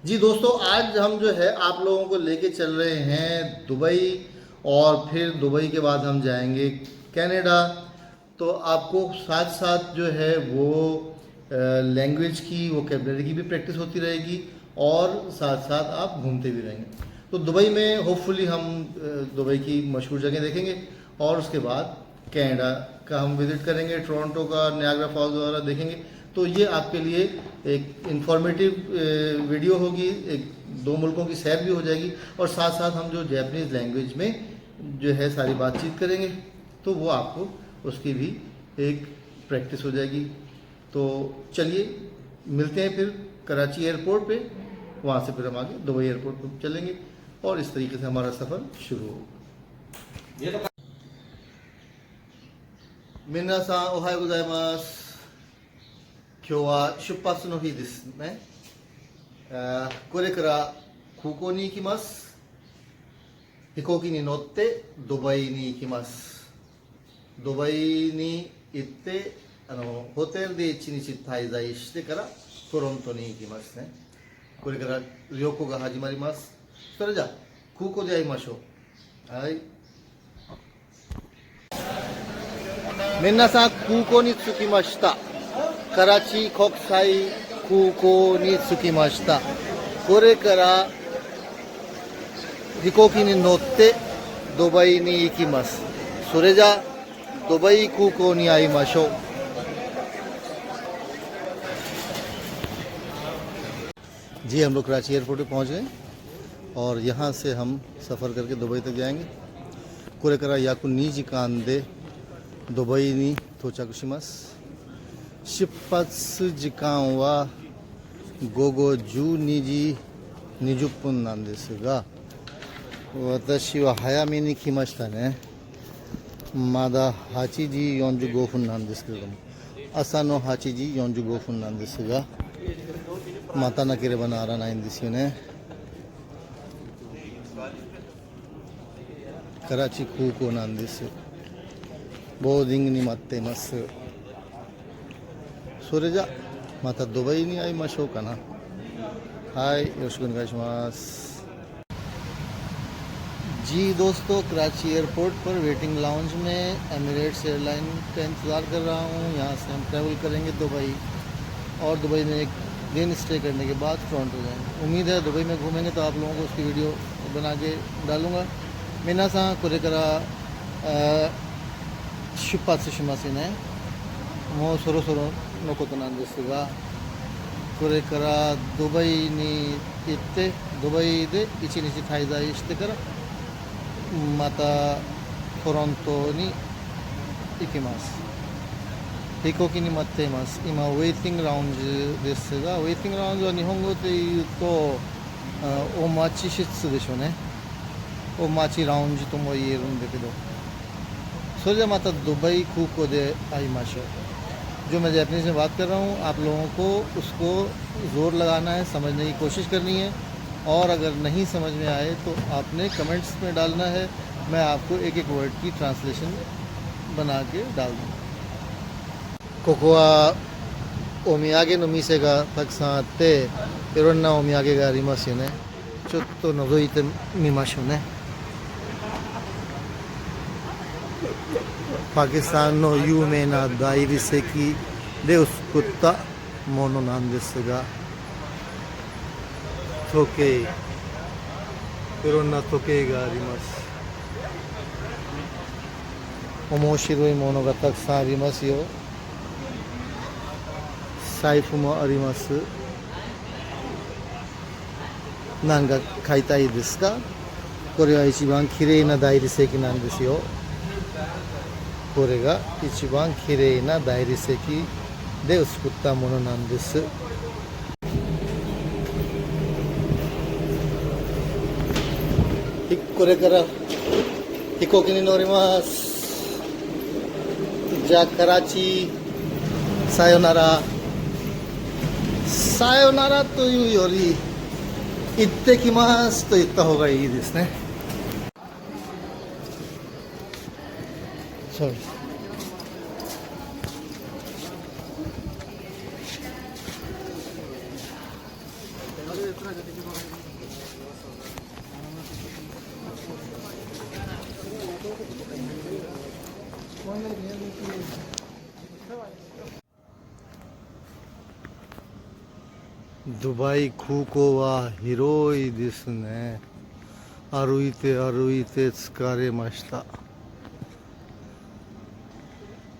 जी दोस्तों, आज हम जो है आप लोगों को लेके चल रहे हैं दुबई। और फिर दुबई के बाद हम जाएंगे कनाडा। तो आपको साथ साथ जो है वो लैंग्वेज की, वोकेबलरी की भी प्रैक्टिस होती रहेगी और साथ साथ आप घूमते भी रहेंगे। तो दुबई में होपफुली हम दुबई की मशहूर जगह देखेंगे और उसके बाद कनाडा का हम विज़िट करेंगे, टोरंटो का नियाग्रा फॉल्स वगैरह देखेंगे। तो ये आपके लिए एक इंफॉर्मेटिव वीडियो होगी, एक दो मुल्कों की सैर भी हो जाएगी और साथ साथ हम जो जैपनीज़ लैंग्वेज में जो है सारी बातचीत करेंगे, तो वो आपको उसकी भी एक प्रैक्टिस हो जाएगी। तो चलिए मिलते हैं फिर कराची एयरपोर्ट पे, वहाँ से फिर हम आगे दुबई एयरपोर्ट पे चलेंगे और इस तरीके से हमारा सफ़र शुरू होगा। मिन्ना सा ओहायो गोजाइमास। 今日は出発の日ですね。これから空港に行きます。飛行機に乗ってドバイに行きます。ドバイに行ってホテルで1日滞在してからトロントに行きますね。これから旅行が始まります。それじゃあ空港で会いましょう。はい。皆さん空港に着きました。カラチ国際空港に着きました。これから飛行機に乗ってドバイに行きます。それじゃあドバイ空港に会いましょう。जी हम लोग कराची एयरपोर्ट पे पहुंच गए और यहाँ से हम सफ़र करके दुबई तक जाएंगे। これから約2時間でドバイに到着します。出発時間は午後12時20分なんですが、私は早めに来ましたね。まだ8時45分なんですけれども、朝の8時45分なんですが、待たなければならないんですよね。カラチ空港なんです。ボーディングに待っています。それじゃまたドバイに会いましょうかな。はい、よろしくお願いします。जी दोस्तों, कराची एयरपोर्ट पर वेटिंग लाउंज में एमिरेट्स एयरलाइन का इंतज़ार कर रहा हूँ। यहाँ से हम ट्रैवल करेंगे दुबई और दुबई में एक दिन स्टे करने के बाद टोरंटो जाएंगे। उम्मीद है दुबई में घूमेंगे तो आप लोगों को उसकी वीडियो बना के डालूँगा। मिना सा को लेकर出発しますね。もうそろそろのことなんですが、これからドバイに行ってドバイで1日滞在してからまたトロントに行きます。飛行機に待っています。今ウェイティングラウンジですが、ウェイティングラウンジは日本語で言うとお待ち室でしょうね。お待ちラウンジとも言えるんだけど、それではまたदुबई空港で会いましょう。जो मैं जैपनीज़ में बात कर रहा हूँ, आप लोगों को उसको ज़ोर लगाना है, समझने की कोशिश करनी है और अगर नहीं समझ में आए तो आपने कमेंट्स में डालना है। मैं आपको एक एक वर्ड की ट्रांसलेशन बना के डाल दूँगा। ここはお土産の店がたくさんあって、いろんなお土産がありますよね。ちょっと覗いてみましょうね。पाकिस्तानの有名な大理石で作ったものなんですが、時計、いろんな時計があります。面白いものがたくさんありますよ。財布もあります。何が買いたいですか？これは一番綺麗な大理石なんですよ。これが一番綺麗な大理石で作ったものなんです。これから飛行機に乗ります。じゃあカラチ、さよなら。さよならというより行ってきますと言った方がいいですね。そうです。ドバイ空港は広いですね。歩いて歩いて疲れました。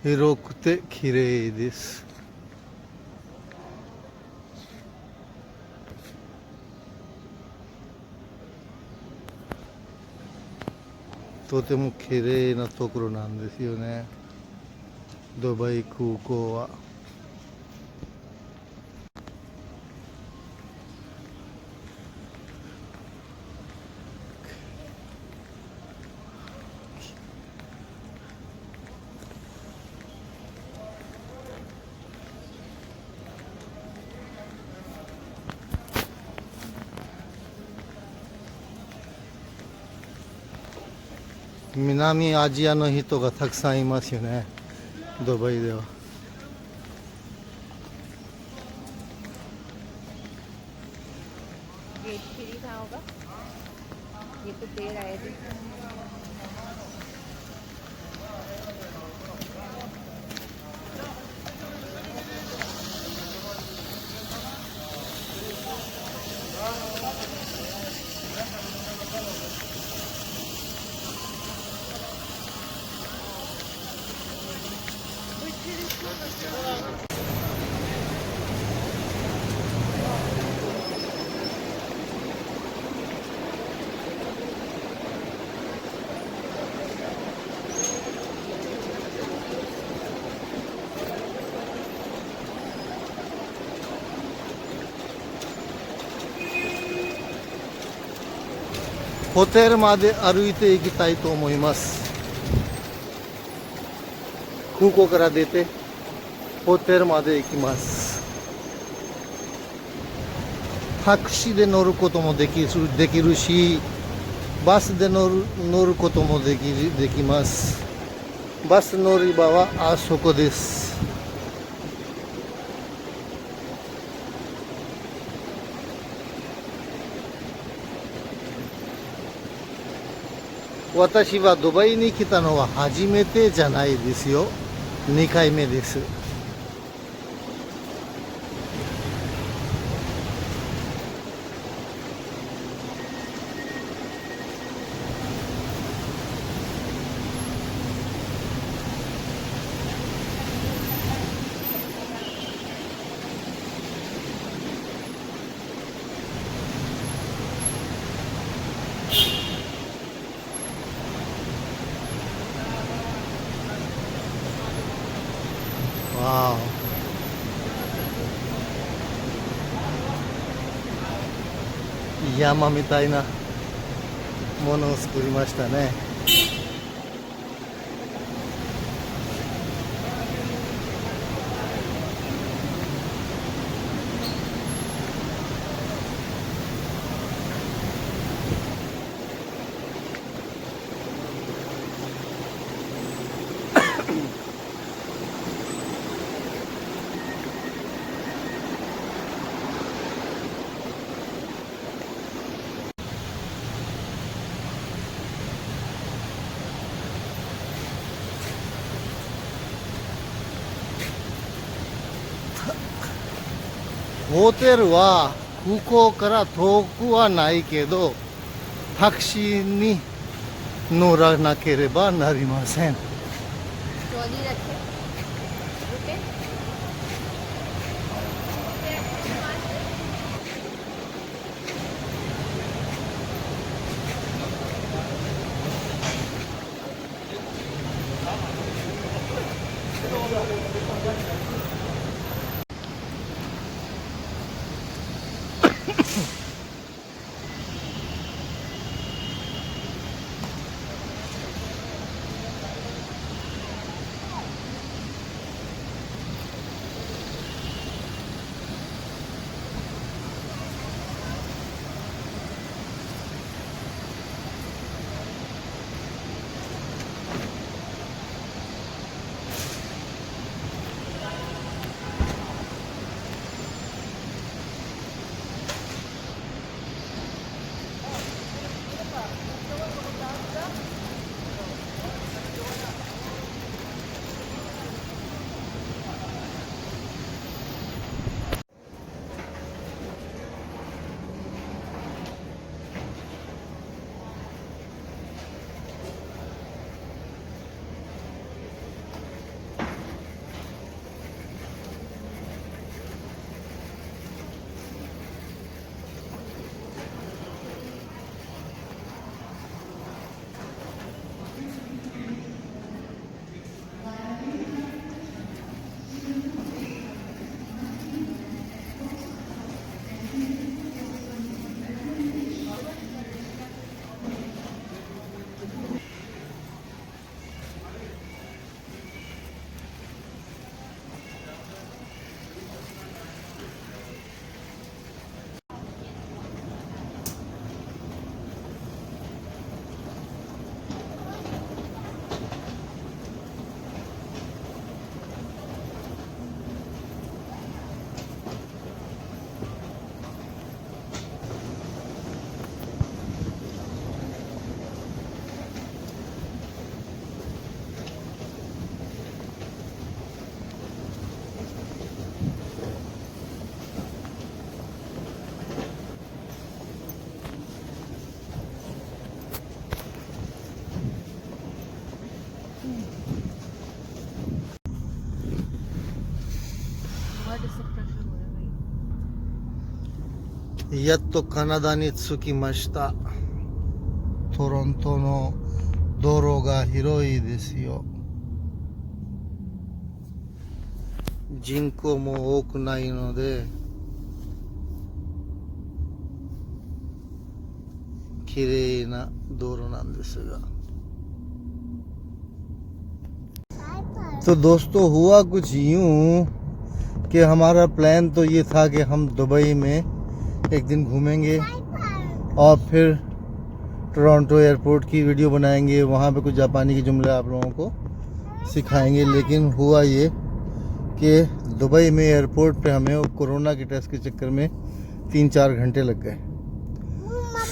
広くて綺麗です。とても綺麗なところなんですよね、ドバイ空港は。南アジアの人がたくさんいますよね、ドバイでは。ये फ्री था होगा ये तो पेड़ आए थेホテルまで歩いて行きたいと思います。空港から出てホテルまで行きます。タクシーで乗ることもできるし、バスで乗ることもできます。バス乗り場はあそこです。私はドバイに来たのは初めてじゃないですよ。2回目です。わー、山みたいなものを作りましたね。ホテルは空港から遠くはないけど、タクシーに乗らなければなりません。ट्रॉली रखे रुके やっとカナダに着きました。トロントの道路が広いですよ。人口も多くないので綺麗な道路なんですが、तो दोस्तों हुआ कुछ यूं कि हमारा प्लान तो ये था कि हम दुबई में एक दिन घूमेंगे और फिर टोरंटो एयरपोर्ट की वीडियो बनाएंगे, वहाँ पे कुछ जापानी के जुमले आप लोगों को सिखाएंगे। लेकिन हुआ ये कि दुबई में एयरपोर्ट पे हमें कोरोना के टेस्ट के चक्कर में 3-4 घंटे लग गए।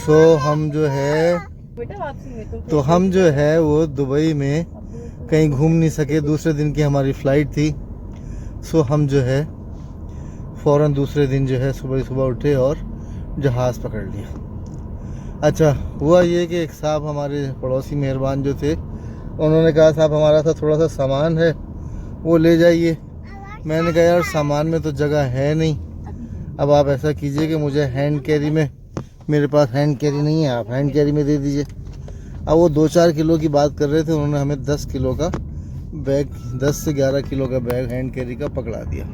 सो हम जो है वो दुबई में कहीं घूम नहीं सके। दूसरे दिन की हमारी फ़्लाइट थी। सो हम जो है फ़ौरन दूसरे दिन जो है सुबह उठे और जहाज़ पकड़ लिया। अच्छा हुआ ये कि एक साहब हमारे पड़ोसी मेहरबान जो थे, उन्होंने कहा साहब हमारा सा थोड़ा सा सामान है वो ले जाइए। मैंने कहा यार सामान में तो जगह है नहीं, अब आप ऐसा कीजिए कि मुझे हैंड कैरी में, मेरे पास हैंड कैरी नहीं है, आप हैंड कैरी में दे दीजिए। अब वो 2-4 किलो की बात कर रहे थे, उन्होंने हमें 10 किलो का बैग, 10 से 11 किलो का बैग हैंड कैरी का पकड़ा दिया।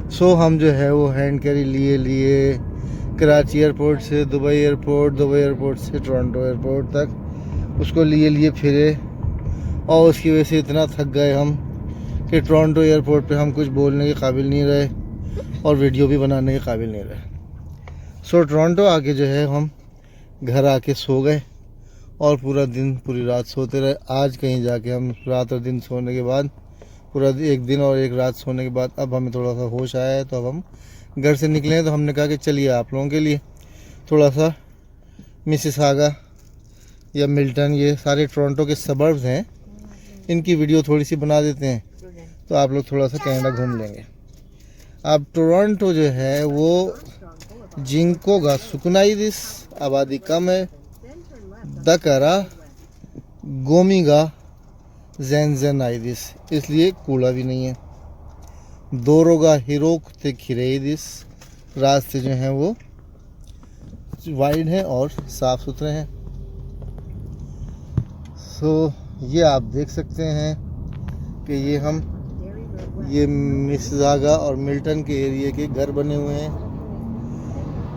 सो हम जो है वो हैंड कैरी लिए कराची एयरपोर्ट से दुबई एयरपोर्ट से टोरंटो एयरपोर्ट तक उसको लिए फिरे, और उसकी वजह से इतना थक गए हम कि टोरंटो एयरपोर्ट पे हम कुछ बोलने के काबिल नहीं रहे और वीडियो भी बनाने के काबिल नहीं रहे। सो टोरंटो आके जो है हम घर आके सो गए और पूरा दिन पूरी रात सोते रहे। आज कहीं जाके हम रात और दिन सोने के बाद, पूरा एक दिन और एक रात सोने के बाद अब हमें थोड़ा सा होश आया है, तो अब हम घर से निकले हैं। तो हमने कहा कि चलिए आप लोगों के लिए थोड़ा सा मिसिसागा या मिल्टन, ये सारे टोरंटो के सबर्ब्स हैं, इनकी वीडियो थोड़ी सी बना देते हैं, तो आप लोग थोड़ा सा कनाडा घूम लेंगे। अब टोरंटो जो है वो जिंको गा सुकुनाई दिस, आबादी कम है, दकरा गोमीगा जैन आई दिस, इसलिए कूड़ा भी नहीं है। दोरोगा हिरोक ते खिरेई दिस, रास्ते जो हैं वो वाइड हैं और साफ़ सुथरे हैं। सो ये आप देख सकते हैं कि ये मिसिसागा और मिल्टन के एरिया के घर बने हुए हैं।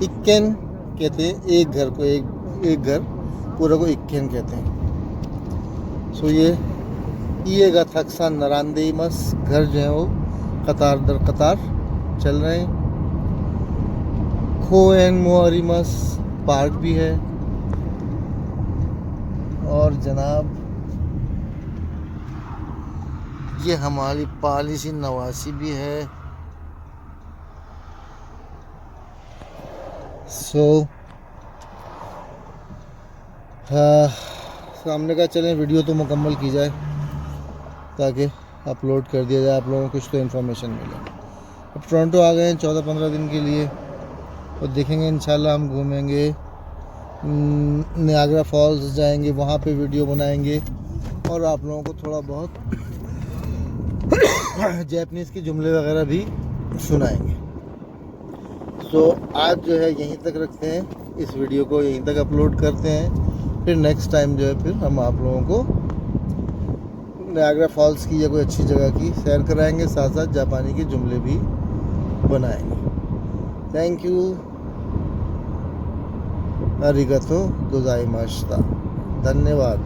इक्केन कहते हैं एक घर को, एक घर पूरा को इक्केन कहते हैं। सो ये गा थक्सा नरांदे मस, घर जो है वो कतार दर कतार चल रहे हैं। खोएन मोहरिमस पार्क भी है, और जनाब ये हमारी पॉलिसी नवासी भी है। सो सामने का चलें वीडियो तो मुकम्मल की जाए ताकि अपलोड कर दिया जाए, आप लोगों को कुछ तो इन्फॉर्मेशन मिले। अब टोरंटो आ गए हैं 14-15 दिन के लिए, और देखेंगे इंशाल्लाह हम घूमेंगे, नियाग्रा फॉल्स जाएंगे, वहाँ पे वीडियो बनाएंगे और आप लोगों को थोड़ा बहुत जैपनीज़ के जुमले वगैरह भी सुनाएंगे। सो आज जो है यहीं तक रखते हैं, इस वीडियो को यहीं तक अपलोड करते हैं। फिर नेक्स्ट टाइम जो है फिर हम आप लोगों को नियाग्रा फॉल्स की या कोई अच्छी जगह की सैर कराएंगे, साथ साथ जापानी के जुमले भी बनाएंगे। थैंक यू, अरिगतो गोजाइमाशिता, धन्यवाद।